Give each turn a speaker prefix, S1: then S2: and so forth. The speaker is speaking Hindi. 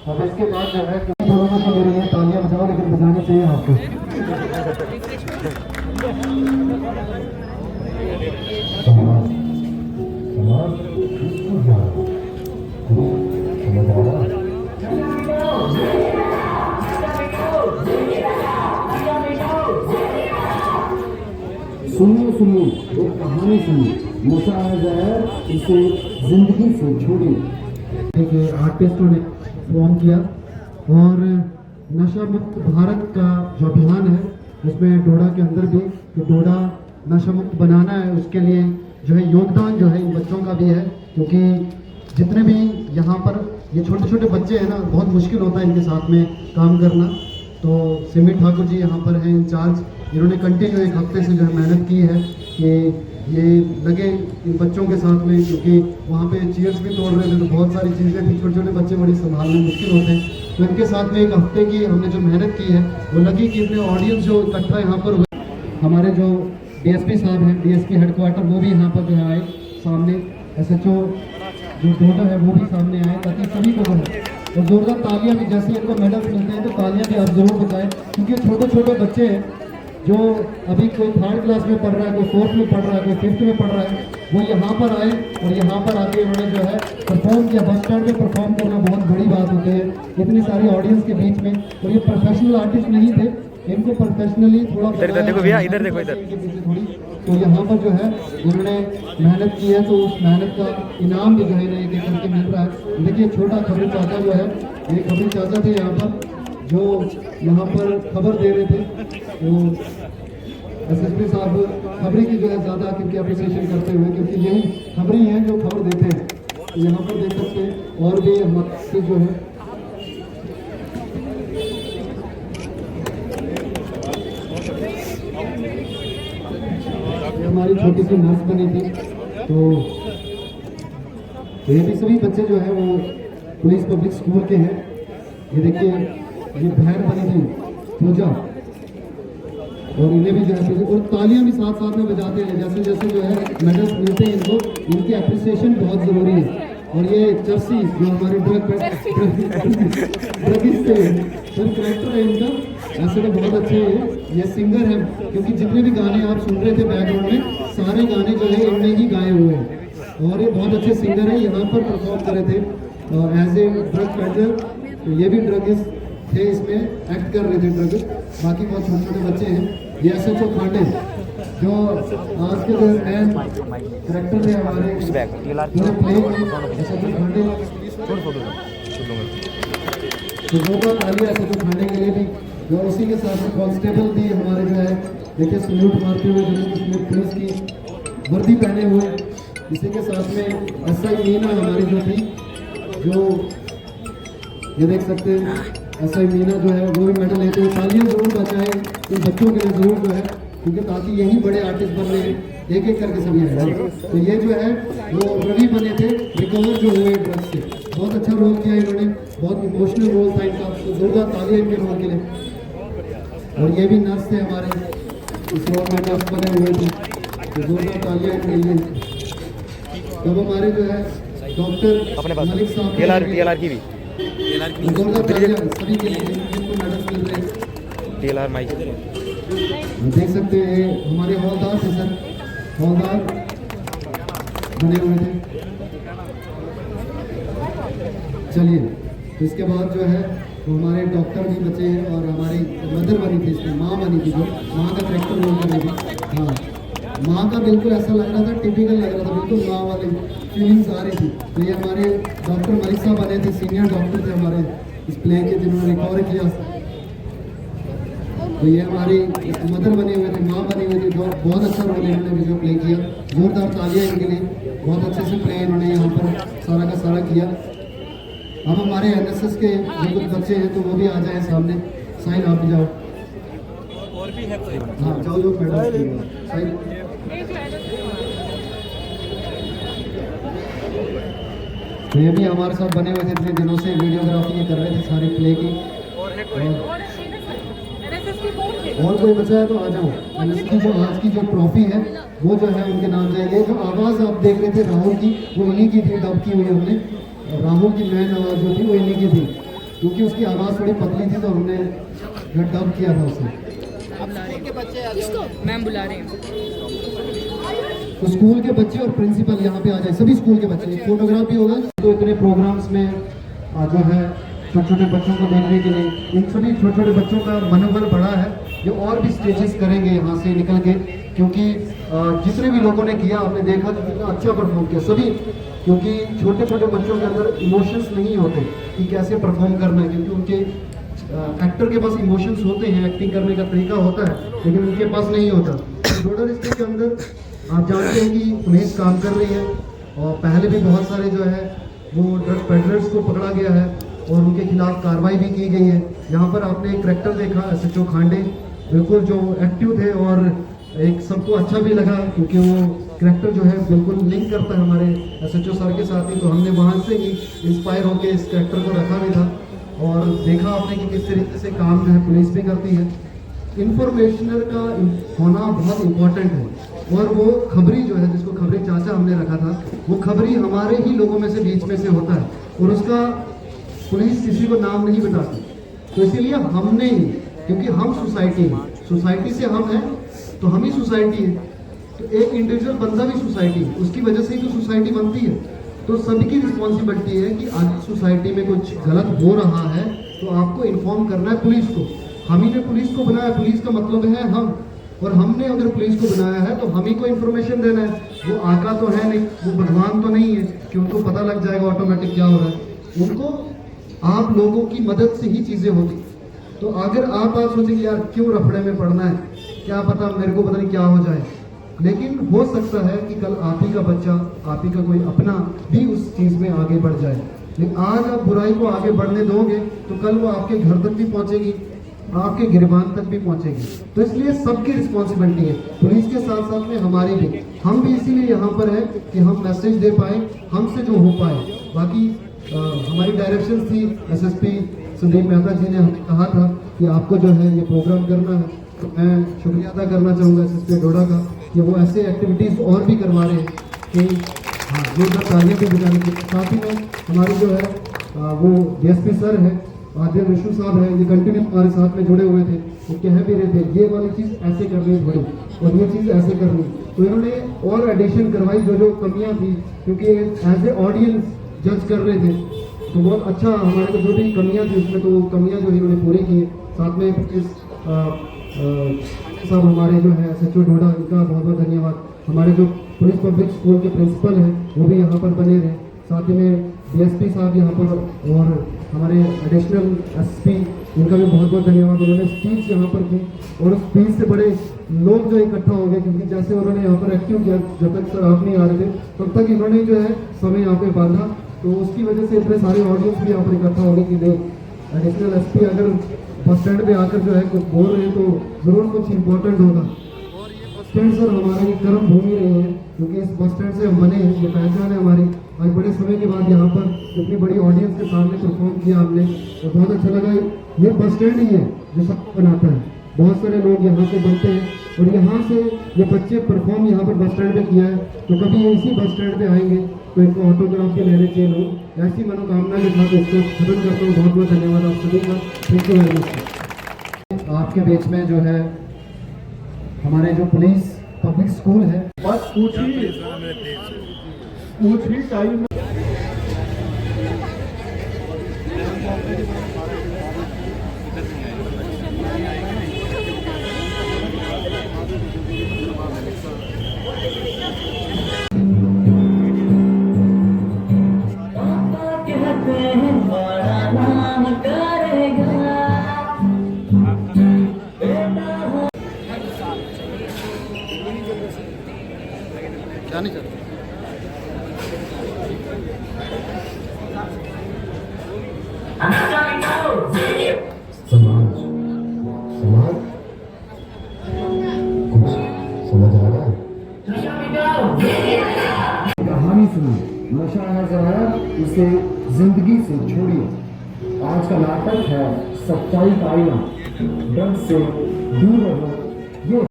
S1: अब इसके बाद जो है दोनों को मेरे लिए तालियां बजाओ, लेकिन बजानी चाहिए आपको। सुनिए सुनिए, एक कहानी सुनिए, नशा है जहर, इसे जिंदगी से छोड़िए। देखिए आर्टिस्टों ने फॉर्म किया और नशा मुक्त भारत का जो अभियान है उसमें डोडा के अंदर भी कि डोडा नशा मुक्त बनाना है, उसके लिए जो है योगदान जो है इन बच्चों का भी है, क्योंकि जितने भी यहाँ पर ये छोटे छोटे बच्चे हैं ना, बहुत मुश्किल होता है इनके साथ में काम करना। तो सिमी ठाकुर जी यहाँ पर हैं इंचार्ज, इन्होंने कंटिन्यू एक हफ्ते से जो है मेहनत की है कि ये लगे इन बच्चों के साथ में, क्योंकि वहाँ पे चेयर्स भी तोड़ रहे थे तो बहुत सारी चीज़ें थी, छोटे छोटे बच्चे बड़ी संभालने मुश्किल होते हैं। तो इनके साथ में एक हफ्ते की हमने जो मेहनत की है वो लगी कि इतने ऑडियंस जो इकट्ठा यहाँ पर हुए, हमारे जो डीएसपी साहब हैं, डीएसपी हेडक्वार्टर, वो भी यहाँ पर जो है आए सामने, एसएचओ जो डोडा है वो भी सामने आए, ताकि सभी को है और जोरदार तालियां भी, जैसे इनको मेडल्स मिलते हैं तो तालियां भी आप जरूर बजाएं, क्योंकि छोटे छोटे बच्चे हैं जो अभी कोई 3rd क्लास में पढ़ रहा है, कोई 4th में पढ़ रहा है, कोई 5th में पढ़ रहा है, वो यहाँ पर आए और यहाँ पर आके उन्होंने जो है परफॉर्म किया। बस स्टैंड पे परफॉर्म करना बहुत बड़ी बात होती है इतनी सारी ऑडियंस के बीच में, और ये प्रोफेशनल आर्टिस्ट नहीं थे, इनको प्रोफेशनली थोड़ा
S2: इधर देखो भैया, इधर देखो, इधर
S1: थोड़ी, तो यहाँ पर जो है इन्होंने मेहनत की है, तो उस मेहनत का इनाम भी जो है ना एक एक करके मिल रहा है। देखिए छोटा खबरी चाचा जो है, ये खबरी चाचा थे यहाँ पर जो यहाँ पर खबर दे रहे थे, तो एसएसपी साहब खबरी की जो है ज़्यादा क्योंकि अप्रिसिएशन करते हुए, क्योंकि यही खबरी हैं जो खबर देते हैं। तो यहाँ पर देख सकते हैं और भी हमारे जो है हमारी छोटी सी नर्स बनी थी, तो ये भी सभी बच्चे जो है वो पुलिस पब्लिक स्कूल के हैं। ये देखिए ये बहन बनी थी पूजा, और इन्हें भी जो है और तालियां भी साथ साथ में बजाते हैं, जैसे जैसे जो है मेडल्स मिलते हैं इनको, इनकी अप्रिसिएशन बहुत ज़रूरी है। और ये चर्सी जो हमारे ड्रगिस्ट कैरेक्टर है इनका, ऐसे तो बहुत अच्छे हैं, ये सिंगर है, क्योंकि जितने भी गाने आप सुन रहे थे बैकग्राउंड में, सारे गाने जो है इनने ही गाए हुए हैं, और ये बहुत अच्छे सिंगर हैं। यहाँ पर परफॉर्म करे थे एज ए ड्रग पेडलर, तो ये भी ड्रगिस्ट थे, इसमें एक्ट कर रहे थे ड्रगिस्ट। बाकी बहुत छोटे छोटे बच्चे हैं। ये एसएचओ खांडे जो आज के जो मैन करेक्टर थे हमारे प्ले में, एसएचओ खांडे, तो वो का तालियां एसएचओ खांडे के लिए भी, जो उसी के साथ में कांस्टेबल भी हमारे जो है देखिए सल्यूट मारते हुए जो पुलिस की वर्दी पहने हुए, इसी के साथ में एसआई मीना हमारी जो थी, जो ये देख सकते हैं एसआई मीना जो है वो भी मेडल लेते हुए। तालियां जरूर बजाएं इन बच्चों के लिए जरूर जो है, क्योंकि ताकि यही बड़े आर्टिस्ट बन रहे हैं, एक एक करके सभी आए। तो ये जो है वो रवि बने थे, रिकवर जो हुए ड्रग्स से, बहुत अच्छा रोल किया इन्होंने, बहुत इमोशनल रोल था इनका, तो जोरदार तालियां इनके रोल के लिए। और ये भी नर्स थे हमारे, इस रोल में नर्स बने हुए थे, तो जोरदार तालियां इनके लिए। तब हमारे जो है डॉक्टर मलिक साहब
S2: की भी
S1: जोरदार तालियां सभी के लिए जिनको मेडल्स मिल रहे हैं।
S2: टीएलआर माइक
S1: देख सकते हैं हमारे हौलदार थे सर, हौलदार बने हुए थे। चलिए तो इसके बाद जो है तो हमारे डॉक्टर भी बचे हैं, और हमारी मदर बनी थी, इसमें माँ बनी थी, जो माँ का करेक्टर रोल कर रही थी। हाँ, माँ का बिल्कुल ऐसा लग रहा था, टिपिकल लग रहा था, बिल्कुल माँ वाली फीलिंग्स आ रही थी। तो ये हमारे डॉक्टर मलिक साहब बने थे, सीनियर डॉक्टर थे हमारे इस प्ले के, जिन्होंने रिकवर किया। तो ये हमारी मदर बने हुए थे, माँ बनी हुई थी, बहुत अच्छा रोल इन्होंने भी जो प्ले किया। जोरदार तालियां इनके लिए, बहुत अच्छे से प्ले इन्होंने यहाँ पर सारा का सारा किया। अब हमारे एनएसएस के जो कुछ बच्चे हैं तो वो भी आ जाए सामने, साइन आप भी जाओ,
S2: और भी है,
S1: हाँ जाओ जो मैडम साइन। तो ये भी हमारे साथ बने हुए थे, इतने दिनों से वीडियोग्राफी कर रहे थे सारे प्ले की। और कोई बचा है तो आ जाओ। इसकी जो आज की जो ट्रॉफी है वो जो है उनके नाम जाएगी। जो आवाज़ आप देख रहे थे राहुल की, वो इन्हीं की थी, डब की हुई हमने। राहुल की मैन आवाज़ जो थी वो इन्हीं की थी। क्योंकि उसकी आवाज़ थोड़ी पतली थी तो हमने जो डब किया था उसे।
S3: मैम बुला रहे हैं।
S1: तो स्कूल के बच्चे और प्रिंसिपल यहाँ पे आ जाए, सभी स्कूल के बच्चे। एक फोटोग्राफ भी होगा। तो इतने प्रोग्राम्स में जो है छोटे छोटे बच्चों को देखने के लिए, इन सभी छोटे छोटे बच्चों का मनोबल बढ़ा है। ये और भी स्टेजेस करेंगे यहाँ से निकल के, क्योंकि जितने भी लोगों ने किया आपने देखा कि कितना अच्छा परफॉर्म किया सभी। क्योंकि छोटे छोटे बच्चों के अंदर इमोशंस नहीं होते कि कैसे परफॉर्म करना है, क्योंकि उनके एक्टर के पास इमोशंस होते हैं, एक्टिंग करने का तरीका होता है, लेकिन उनके पास नहीं होता। डोडा डिस्ट्रिक्ट के अंदर आप जानते हैं कि पुलिस काम कर रही है और पहले भी बहुत सारे जो है वो ड्रग पेडलर्स को पकड़ा गया है और उनके खिलाफ कार्रवाई भी की गई है। यहाँ पर आपने एक करैक्टर देखा SHO खांडे, बिल्कुल जो एक्टिव थे और एक सबको अच्छा भी लगा, क्योंकि वो करैक्टर जो है बिल्कुल लिंक करता है हमारे SHO सर के साथ ही। तो हमने वहाँ से ही इंस्पायर होकर इस करैक्टर को रखा भी था और देखा आपने कि किस तरीके से काम जो है पुलिस भी करती है। इंफॉर्मेशनर का होना बहुत इम्पोर्टेंट है और वो खबरी जो है, जिसको खबरी चाचा हमने रखा था, वो खबरी हमारे ही लोगों में से बीच में से होता है और उसका पुलिस किसी को नाम नहीं बताती। तो इसीलिए हमने ही, क्योंकि हम सोसाइटी हैं, सोसाइटी से हम हैं तो हम ही सोसाइटी है। तो एक इंडिविजुअल बंदा भी सोसाइटी है, उसकी वजह से ही तो सोसाइटी बनती है। तो सभी की रिस्पॉन्सिबिलिटी है कि आज सोसाइटी में कुछ गलत हो रहा है तो आपको इन्फॉर्म करना है पुलिस को। हम ही ने पुलिस को बनाया, पुलिस का मतलब है हम, और हमने अगर पुलिस को बनाया है तो हम ही को इन्फॉर्मेशन देना है। वो आका तो है नहीं, वो भगवान तो नहीं है कि उनको पता लग जाएगा ऑटोमेटिक क्या हो रहा है। उनको आप लोगों की मदद से ही चीज़ें होती। तो अगर आप सोचेंगे यार क्यों रफड़े में पड़ना है, क्या पता मेरे को पता नहीं क्या हो जाए, लेकिन हो सकता है कि कल आप ही का बच्चा, आप ही का कोई अपना भी उस चीज़ में आगे बढ़ जाए। लेकिन आज आप बुराई को आगे बढ़ने दोगे तो कल वो आपके घर तक भी पहुंचेगी, आपके गिरबान तक भी पहुंचेगी। तो इसलिए सबकी रिस्पॉन्सिबिलिटी है, पुलिस के साथ साथ में हमारी भी। हम भी इसीलिए यहाँ पर है कि हम मैसेज दे पाए, हमसे जो हो पाए। बाकी हमारी डायरेक्शन थी, SSP संदीप मेहता जी ने हमें कहा था कि आपको जो है ये प्रोग्राम करना है। तो मैं शुक्रिया अदा करना चाहूँगा SSP डोडा का कि वो ऐसे एक्टिविटीज़ और भी करवा रहे हैं कि हाँ जोरदार तालियां भी बजाने के साथ ही में हमारे जो है वो DSP सर है, आदित्य विष्णु साहब है, ये कंटिन्यू हमारे साथ में जुड़े हुए थे। वो कह भी रहे थे ये वाली चीज़ ऐसे करनी है थोड़ी और ये चीज़ ऐसे करनी। तो इन्होंने और एडिशन करवाई जो कमियाँ थी, क्योंकि एज ए ऑडियंस जज कर रहे थे तो बहुत अच्छा हमारे को जो भी कमियाँ थी उसमें तो कमियाँ जो इन्होंने पूरी की। साथ में इस साहब हमारे जो है SHO डोडा, इनका बहुत बहुत धन्यवाद। हमारे जो पुलिस पब्लिक स्कूल के प्रिंसिपल हैं वो भी यहाँ पर बने रहे। साथ ही में DSP साहब यहाँ पर और हमारे एडिशनल SP, उनका भी बहुत बहुत धन्यवाद। उन्होंने स्पीच यहाँ पर की और उस स्पीच से बड़े लोग जो इकट्ठा हो गए, क्योंकि जैसे उन्होंने यहाँ पर एक्टिव किया, जब तक सर आप नहीं आ रहे थे तब तक इन्होंने जो है समय यहाँ पे बांधा। तो उसकी वजह से इतने सारे ऑडियंस भी यहाँ पर इकट्ठा हो गए कि नहीं एडिशनल SP अगर बस स्टैंड पे आकर जो है कुछ बोल रहे हैं तो ज़रूर कुछ इम्पोर्टेंट होगा। और ये बस स्टैंड सर हमारी कर्म भूमि रही है, क्योंकि इस बस स्टैंड से हम बने हैं, ये पहचान है हमारी। आज बड़े समय के बाद यहाँ पर इतनी बड़ी ऑडियंस के सामने परफॉर्म किया हमने और बहुत अच्छा लगा। ये बस स्टैंड ही है जो सबको बनाता है, बहुत सारे लोग यहाँ से बनते हैं और यहाँ से ये बच्चे परफॉर्म यहाँ पर बस स्टैंड पे किया है। तो कभी ये इसी बस स्टैंड पे आएंगे तो इनको ऑटोग्राफ के लेने चाहिए लोग। ऐसी मनोकामना के साथ इसको खत्म करता हूँ। बहुत बहुत धन्यवाद आप सभी का, थैंक यू वेरी मच। आपके बीच में जो है हमारे जो पुलिस पब्लिक स्कूल है, बस कुछ ही टाइम जाने चाहते समाज समाज कुछ समझ आ रहा है? कहानी सुनी, नशा है जहर, इसे जिंदगी से छोड़िए। आज का नाटक है सच्चाई का आईना, ड्रग्स से दूर रहो, ये